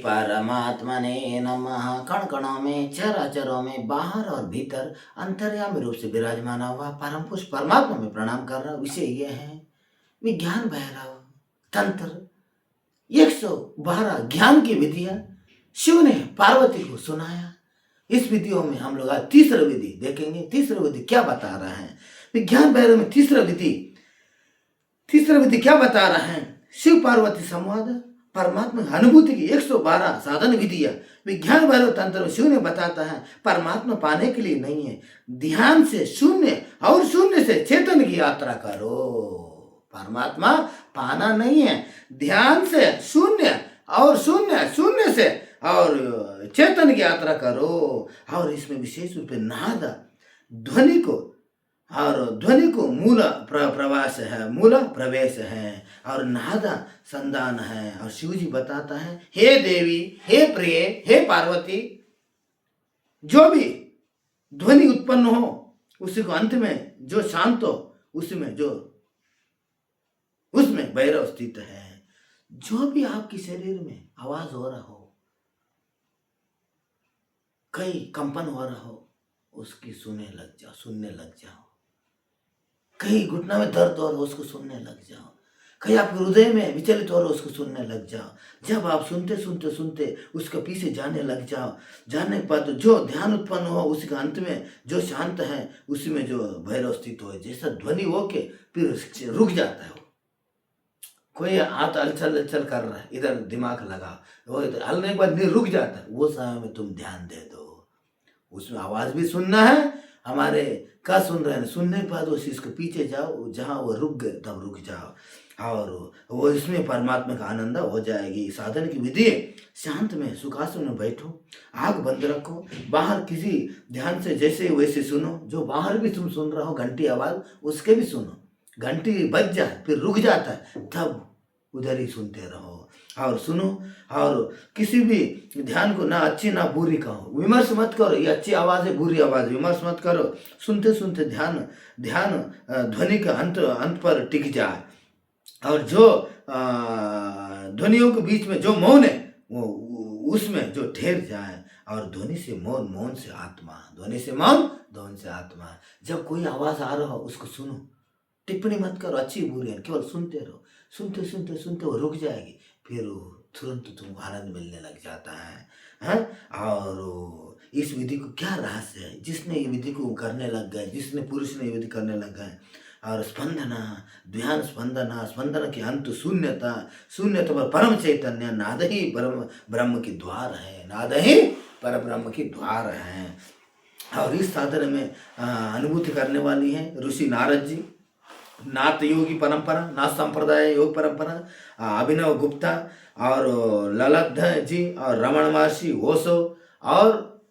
परमात्मने नमः। कण कणों में, चराचरों में, बाहर और भीतर अंतर्यामी रूप से विराजमान हुआ परम पुरुष परमात्मा में प्रणाम कर रहा। विषय ये है विज्ञान भैरव तंत्र 112 ज्ञान की विधियां शिव ने पार्वती को सुनाया। इस विधियों में हम लोग आज तीसरा विधि देखेंगे। तीसरा विधि क्या बता रहा है? विज्ञान भैरव में तीसरा विधि क्या बता रहा है? शिव पार्वती संवाद परमात्मा की अनुभूति की 112 साधन विधियां विज्ञान भैरव तंत्र में शिव ने बताता है। परमात्मा पाने के लिए नहीं है, ध्यान से शून्य और शून्य से चेतन की यात्रा करो। परमात्मा पाना नहीं है, ध्यान से शून्य और शून्य से और चेतन की यात्रा करो। और इसमें विशेष रूप से नाद ध्वनि को मूल प्रवास है, मूल प्रवेश है और नादा संदान है। और शिव जी बताता है, हे देवी, हे प्रिय, हे पार्वती, जो भी ध्वनि उत्पन्न हो उसी को अंत में जो शांत हो उसमें भैरव स्थित है। जो भी आपके शरीर में आवाज हो रहा हो, कहीं कंपन हो रहा हो, उसकी सुनने लग जाओ। कहीं घुटना में दर्द हो रहा हो, उसको सुनने लग जाओ। कहीं आपके हृदय में विचलित हो रहा हो, उसको सुनने लग जाओ। जब आप सुनते उसके पीछे जाने लग जाओ, जानने के बाद जो ध्यान उत्पन्न हो उसी का अंत में जो शांत है उसी में जो भैरव स्थित हो, जैसा ध्वनि हो के फिर रुक जाता है। कोई हाथ हलचल कर रहा है, इधर दिमाग लगा, वो हलने के बाद रुक जाता है। वो समय में तुम ध्यान दे दो, उसमें आवाज भी सुनना है। हमारे क्या सुन रहे हैं, सुनने के बाद उस चीज के पीछे जाओ, जहां वो रुक गए तब रुक जाओ और वो इसमें परमात्मा का आनंद हो जाएगी। साधन की विधि, शांत में सुखासन में बैठो, आंख बंद रखो, बाहर किसी ध्यान से जैसे वैसे सुनो। जो बाहर भी तुम सुन रहे हो घंटी आवाज, उसके भी सुनो। घंटी बज जाए फिर रुक जाता है, तब उधर ही सुनते रहो और सुनो। और किसी भी ध्यान को ना अच्छी ना बुरी कहो, विमर्श मत करो, ये अच्छी आवाज है बुरी आवाज, विमर्श मत करो। सुनते ध्यान ध्वनि का अंत पर टिक जाए और जो ध्वनियों के बीच में जो मौन है वो उसमें जो ठहर जाए। और ध्वनि से मौन, मौन से आत्मा, ध्वनि से मौन से आत्मा। जब कोई आवाज आ रहा हो उसको सुनो, टिप्पणी मत करो अच्छी बुरी है, केवल सुनते रहो। सुनते वो रुक जाएगी, फिर तुरंत तुमको आनंद मिलने लग जाता है। और इस विधि को क्या रहस्य है? जिसने ये विधि को करने लग गए, जिसने पुरुष ने ये विधि करने लग गए, और ध्यान स्पंदना के अंत शून्यता पर परम चैतन्य, नाद ही ब्रह्म की द्वार है, नाद ही पर ब्रह्म की द्वार है। और इस साधन में अनुभूति करने वाली है ऋषि नारद जी, नाथ योगी परंपरा, नाथ संप्रदाय योग परंपरा, अभिनव गुप्ता और ललब्ध जी और रमण महर्षि ओशो और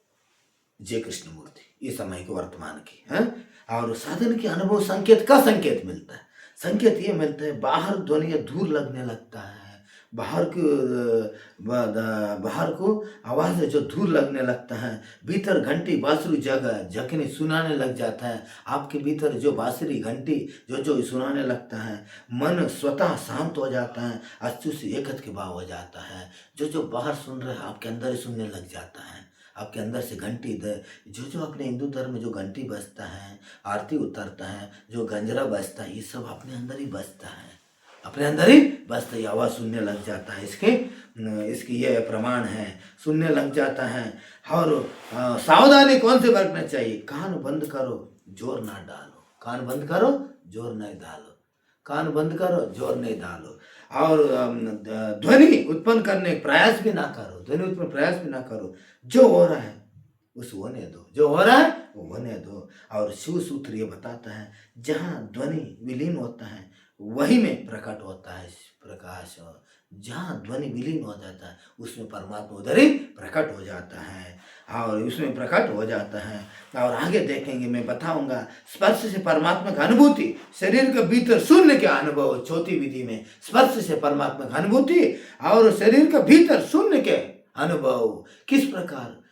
जय कृष्णमूर्ति, ये समय के वर्तमान की है। और साधन के अनुभव संकेत मिलता है। संकेत ये मिलता है, बाहर ध्वनि दूर लगने लगता है, बाहर को आवाज जो दूर लगने लगता है, भीतर घंटी बांसुरी जखनी सुनाने लग जाता है। आपके भीतर जो बांसुरी घंटी जो सुनाने लगता है, मन स्वतः शांत हो जाता है, अस्तु से एकत्र के भाव हो जाता है। जो बाहर सुन रहे हैं आपके अंदर ही सुनने लग जाता है। आपके अंदर से घंटी जो अपने हिंदू धर्म में जो घंटी बजता है, आरती उतरता है, जो गंजरा बजता है, ये सब अपने अंदर ही बजता है, अपने अंदर ही बस ये आवाज़ सुनने लग जाता है। इसकी ये प्रमाण है, सुनने लग जाता है। और सावधानी कौन से बरतना चाहिए? कान बंद करो, जोर ना डालो, कान बंद करो, जोर नहीं डालो, कान बंद करो, जोर नहीं डालो। और ध्वनि उत्पन्न करने प्रयास भी ना करो, जो हो रहा है उस होने दो, जो हो रहा है वो होने दो। और शिव सूत्र ये बताता है, जहाँ ध्वनि विलीन होता है वही में प्रकट होता है प्रकाश, और जहाँ ध्वनि विलीन हो जाता है उसमें परमात्मा उधर ही प्रकट हो जाता है और उसमें प्रकट हो जाता है। और आगे देखेंगे, मैं बताऊंगा स्पर्श से परमात्मा का अनुभूति, शरीर के भीतर शून्य के अनुभव। चौथी विधि में स्पर्श से परमात्मा का अनुभूति और शरीर के भीतर शून्य के अनुभव किस प्रकार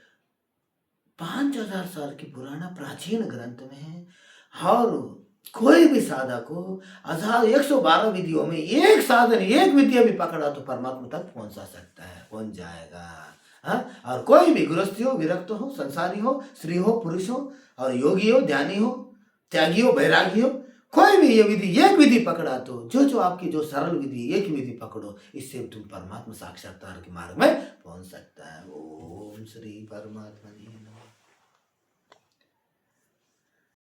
5000 साल की पुराना प्राचीन ग्रंथ में है। और कोई भी साधक हो, हजार 112 विधियों में एक साधन, एक विद्या भी पकड़ा तो परमात्मा तक पहुंचा सकता है, पहुंच जाएगा। हाँ, और कोई भी गृहस्थी हो, विरक्त हो, संसारी हो, स्त्री हो, पुरुष हो, और योगी हो, ध्यानी हो, त्यागी हो, बैरागी हो, कोई भी ये विधि, एक विधि पकड़ा तो जो आपकी जो सरल विधि, एक विधि पकड़ो, इससे तुम परमात्मा साक्षात्कार के मार्ग में पहुंच सकता है। ओम श्री परमात्मा।